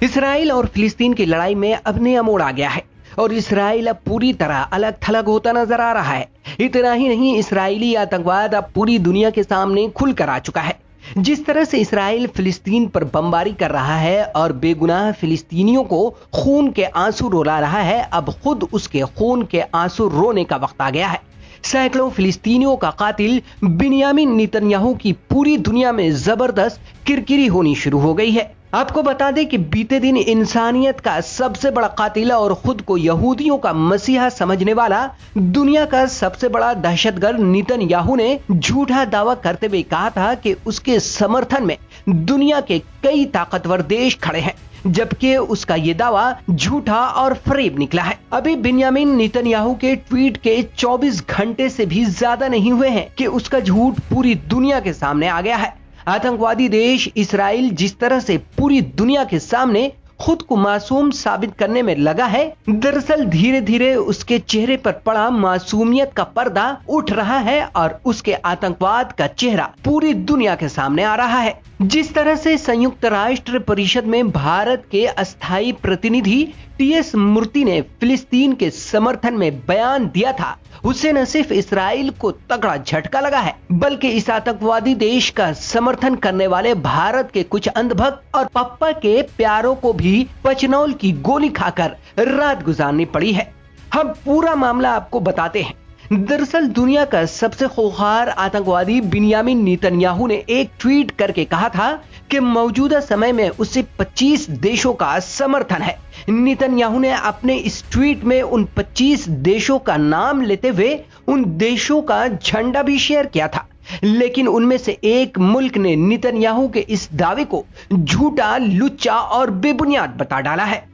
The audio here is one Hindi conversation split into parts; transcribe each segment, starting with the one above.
इसराइल और फिलिस्तीन की लड़ाई में अब नया मोड़ आ गया है और इसराइल अब पूरी तरह अलग थलग होता नजर आ रहा है। इतना ही नहीं, इसराइली आतंकवाद अब पूरी दुनिया के सामने खुलकर आ चुका है। जिस तरह से इसराइल फिलिस्तीन पर बमबारी कर रहा है और बेगुनाह फिलिस्तीनियों को खून के आंसू रुला रहा है, अब खुद उसके खून के आंसू रोने का वक्त आ गया है। सैकड़ों फिलिस्तीनियों का कातिल बिन्यामिन नेतन्याहू की पूरी दुनिया में जबरदस्त किरकिरी होनी शुरू हो गई है। आपको बता दें कि बीते दिन इंसानियत का सबसे बड़ा कातिल और खुद को यहूदियों का मसीहा समझने वाला दुनिया का सबसे बड़ा दहशतगर्द नेतन्याहू ने झूठा दावा करते हुए कहा था कि उसके समर्थन में दुनिया के कई ताकतवर देश खड़े हैं, जबकि उसका यह दावा झूठा और फरेब निकला है। अभी बिन्यामिन नेतन्याहू के ट्वीट के 24 घंटे से भी ज्यादा नहीं हुए हैं कि उसका झूठ पूरी दुनिया के सामने आ गया है। आतंकवादी देश इसराइल जिस तरह से पूरी दुनिया के सामने खुद को मासूम साबित करने में लगा है, दरअसल धीरे धीरे उसके चेहरे पर पड़ा मासूमियत का पर्दा उठ रहा है और उसके आतंकवाद का चेहरा पूरी दुनिया के सामने आ रहा है। जिस तरह से संयुक्त राष्ट्र परिषद में भारत के अस्थायी प्रतिनिधि टीएस मूर्ति ने फिलिस्तीन के समर्थन में बयान दिया था, उससे न सिर्फ इसराइल को तगड़ा झटका लगा है, बल्कि इस आतंकवादी देश का समर्थन करने वाले भारत के कुछ अंधभक्त और पप्पा के प्यारों को भी पचनौल की गोली खाकर रात गुजारनी पड़ी है। हम पूरा मामला आपको बताते हैं। दरअसल दुनिया का सबसे खौफनाक आतंकवादी बिन्यामिन नेतन्याहू ने एक ट्वीट करके कहा था कि मौजूदा समय में उसे 25 देशों का समर्थन है। नेतन्याहू ने अपने इस ट्वीट में उन 25 देशों का नाम लेते हुए उन देशों का झंडा भी शेयर किया था, लेकिन उनमें से एक मुल्क ने नेतन्याहू के इस दावे को झूठा, लुच्चा और बेबुनियाद बता डाला है।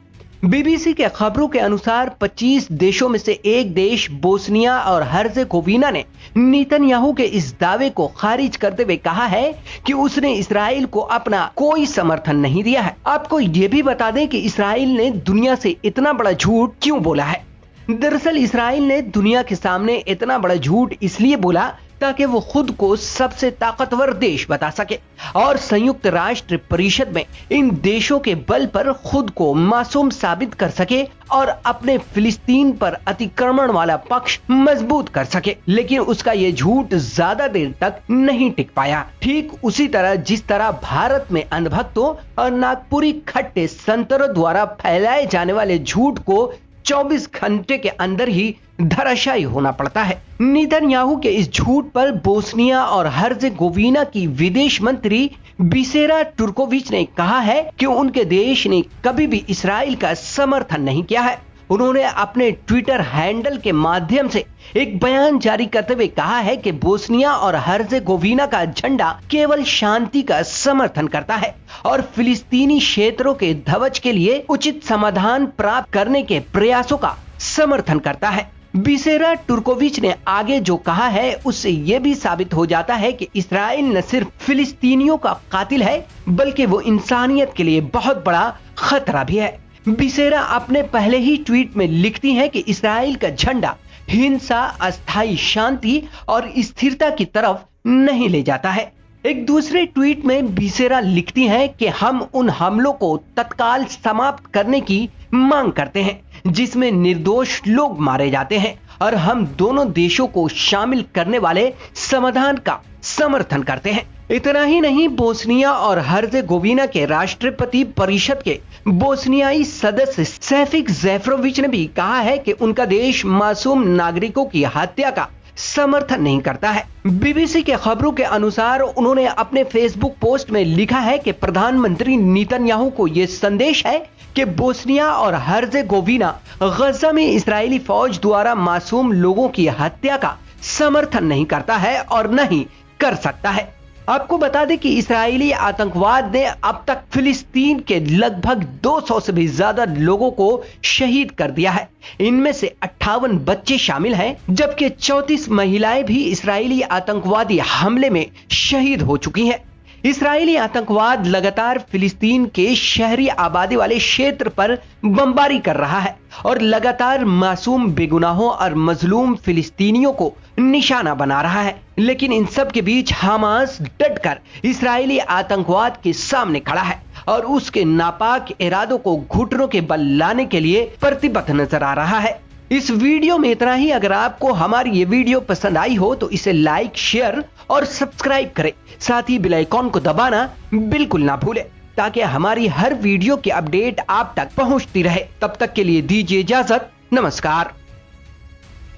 बीबीसी के खबरों के अनुसार 25 देशों में से एक देश बोस्निया और हर्जेगोविना ने नेतन्याहू के इस दावे को खारिज करते हुए कहा है कि उसने इसराइल को अपना कोई समर्थन नहीं दिया है। आपको यह भी बता दें कि इसराइल ने दुनिया से इतना बड़ा झूठ क्यों बोला है। दरअसल इसराइल ने दुनिया के सामने इतना बड़ा झूठ इसलिए बोला ताकि वो खुद को सबसे ताकतवर देश बता सके और संयुक्त राष्ट्र परिषद में इन देशों के बल पर खुद को मासूम साबित कर सके और अपने फिलिस्तीन पर अतिक्रमण वाला पक्ष मजबूत कर सके। लेकिन उसका ये झूठ ज्यादा देर तक नहीं टिक पाया। ठीक उसी तरह जिस तरह भारत में अंधभक्तों और नागपुरी खट्टे संतरों द्वारा फैलाए जाने वाले झूठ को 24 घंटे के अंदर ही धराशायी होना पड़ता है। नेतन्याहू के इस झूठ पर बोस्निया और हर्जेगोविना की विदेश मंत्री बिसेरा टुर्कोविच ने कहा है कि उनके देश ने कभी भी इसराइल का समर्थन नहीं किया है। उन्होंने अपने ट्विटर हैंडल के माध्यम से एक बयान जारी करते हुए कहा है कि बोस्निया और हर्जेगोविना का झंडा केवल शांति का समर्थन करता है और फिलिस्तीनी क्षेत्रों के ध्वज के लिए उचित समाधान प्राप्त करने के प्रयासों का समर्थन करता है। बिसेरा टुर्कोविच ने आगे जो कहा है उससे यह भी साबित हो जाता है कि इसराइल न सिर्फ फिलिस्तीनियों का कातिल है, बल्कि वो इंसानियत के लिए बहुत बड़ा खतरा भी है। बिसेरा अपने पहले ही ट्वीट में लिखती हैं कि इसराइल का झंडा हिंसा, अस्थायी शांति और स्थिरता की तरफ नहीं ले जाता है। एक दूसरे ट्वीट में बिसेरा लिखती हैं कि हम उन हमलों को तत्काल समाप्त करने की मांग करते हैं जिसमें निर्दोष लोग मारे जाते हैं और हम दोनों देशों को शामिल करने वाले समाधान का समर्थन करते हैं। इतना ही नहीं, बोस्निया और हर्जेगोविना के राष्ट्रपति परिषद के बोस्नियाई सदस्य सेफिक ज़ेफरोविच ने भी कहा है कि उनका देश मासूम नागरिकों की हत्या का समर्थन नहीं करता है। बीबीसी के खबरों के अनुसार उन्होंने अपने फेसबुक पोस्ट में लिखा है कि प्रधानमंत्री नेतन्याहू को यह संदेश है कि बोस्निया और हर्जेगोविना गजा में इस्राएली फौज द्वारा मासूम लोगों की हत्या का समर्थन नहीं करता है और नहीं कर सकता है। आपको बता दें कि इस्राएली आतंकवाद ने अब तक फिलिस्तीन के लगभग 200 से भी ज्यादा लोगों को शहीद कर दिया है। इनमें से 58 बच्चे शामिल हैं, जबकि 34 महिलाएं भी इस्राएली आतंकवादी हमले में शहीद हो चुकी हैं। इस्राएली आतंकवाद लगातार फिलिस्तीन के शहरी आबादी वाले क्षेत्र पर बमबारी कर रहा है और लगातार मासूम, बेगुनाहों और मजलूम फिलिस्तीनियों को निशाना बना रहा है। लेकिन इन सब के बीच हमास डटकर इस्राएली आतंकवाद के सामने खड़ा है और उसके नापाक इरादों को घुटनों के बल लाने के लिए प्रतिबद्ध नजर आ रहा है। इस वीडियो में इतना ही। अगर आपको हमारी ये वीडियो पसंद आई हो तो इसे लाइक, शेयर और सब्सक्राइब करें। साथ ही बेल आइकॉन को दबाना बिल्कुल ना भूलें ताकि हमारी हर वीडियो की अपडेट आप तक पहुंचती रहे। तब तक के लिए दीजिए इजाजत। नमस्कार।